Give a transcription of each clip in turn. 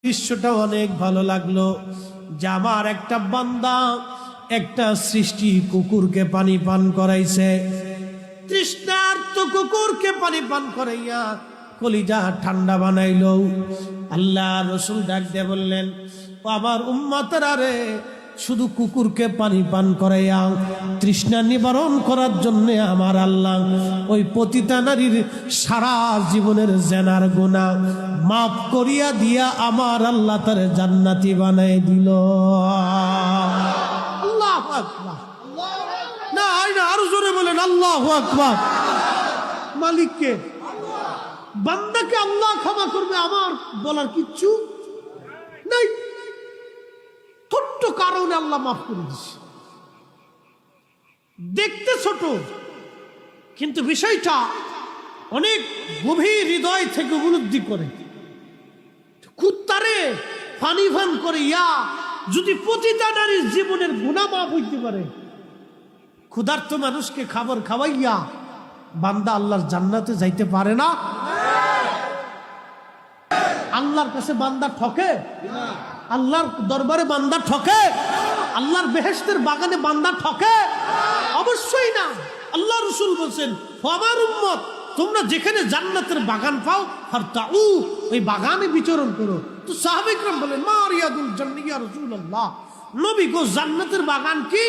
দৃশ্যটা অনেক ভালো লাগলো যে আমার একটা বান্দা একটা সৃষ্টি কুকুরকে পানি পান করাইছে। তৃষ্ণার্ত কুকুরকে পানি পান করাইয়া কলিজা ঠান্ডা বানাইলো। আল্লাহ রসুল ডাক দিয়ে বললেন, আমার উম্মতেরা রে, শুধু কুকুরকে পানি পান করাইয়া তৃষ্ণা নিবারণ করার জন্য আমার আল্লাহ ওই পতিতা নারীর সারা জীবনের জেনার গুনাহ মাফ করিয়া দিয়া আমার আল্লাহ তার জান্নাতি বানাই দিল। আল্লাহু আকবার। না আরো জোরে বলেন আল্লাহু আকবার। মালিককে, বান্দাকে আল্লাহ ক্ষমা করবে আমার বলার কিচ্ছু নাই। ছোট্ট কারণে আল্লাহ মাফ করে দিচ্ছে। দেখতে ছোট, কিন্তু বিষয়টা অনেক গভীর হৃদয় থেকে উপলব্ধি করে। কুত্তারে পানি পান করে যদি প্রতিটা নারীর জীবনের গুনাহ মাফ হইতে পারে, ক্ষুধার্ত মানুষকে খাবার খাওয়াইয়া বান্দা আল্লাহর জান্নাতে যাইতে পারে না? আল্লাহর কাছে বান্দা ঠকে? আল্লাহর দরবারে বান্দা ঠকে? আল্লাহর বেহেশতের বাগানে বান্দা ঠকে? অবশ্যই না। আল্লাহ রাসূল বলেন, আমার উম্মত তোমরা যেখানে জান্নাতের বাগান পাও ফারতাউ, ওই বাগানে বিচরণ করো। তো সাহাবায়ে কেরাম বলেন, মা রিয়াদুল জান্নাত ইয়া রাসূলুল্লাহ, নবী গো জান্নাতের বাগান কি?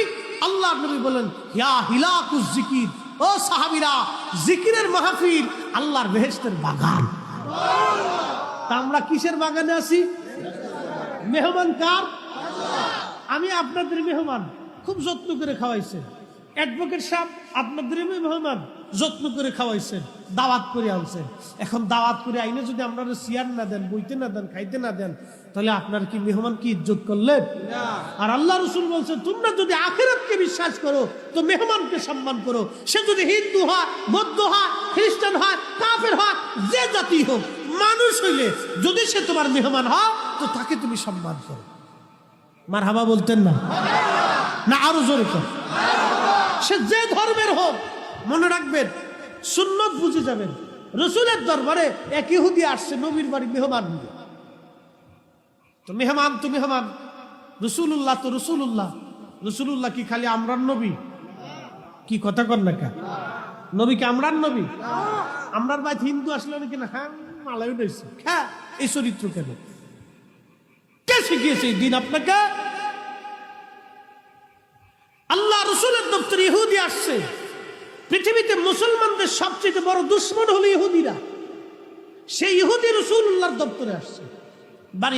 আল্লাহর নবী বলেন, ইয়া হিলাকুজ জিকির, ও সাহাবীরা, জিকিরের মাহফিল আল্লাহর বেহেশতের বাগান। তা আমরা কিসের বাগানে আছি? মেহমান কার? আমি আপনাদের মেহমান, খুব যত্ন করে খাওয়াইছেন। অ্যাডভোকেট সাহেব আপনাদের মেহমান, যত্ন করে খাওয়াইছেন, দাওয়াত করে আনছেন। এখন দাওয়াত করে আইনে যদি আপনারা চেয়ার না দেন, বইতে না দেন, খাইতে না দেন, তাহলে আপনার কি মেহমান কি ইজ্জত করলেন? আর আল্লাহ রাসূল বলছেন, তোমরা যদি আখিরাতকে বিশ্বাস করো তো মেহমানকে সম্মান করো। সে যদি হিন্দু হয়, বৌদ্ধ হয়, খ্রিস্টান হয়, কাফের হয়, যে জাতি হোক, মানুষ হইলে যদি সে তোমার মেহমান হয় তো তাকে তুমি সম্মান করো। মারহাবা বলতেন না? না আরো জোরে কর। সে যে ধর্মের হোক, মনে রাখবেন, সুন্নত বুঝে যাবেন। রসুলের দরবারে এক ইহুদি আসছে নবীর বাড়ি মেহমান নিয়ে। তো মেহমান তো মেহমান, রসুল্লাহ তো রসুল্লাহ। রসুল্লাহ কি খালি আমরান নবী? কি কথা কর না কা? নবী কি আমরান নবী? আমরার বাড়ি হিন্দু আসলে কিনা হ্যাঁ মালাই উঠেছে, হ্যাঁ এই চরিত্র কেন? কে শিখিয়েছে এই দিন আপনাকে? আল্লাহ রসুলের দপ্তরে ইহুদি আসছে। পৃথিবীতে মুসলমানদের সবচেয়ে বড় দুশ্মন হলো ইহুদিরা। সেই ইহুদি রাসূলুল্লাহর দপ্তরে আসছে। বাড়ি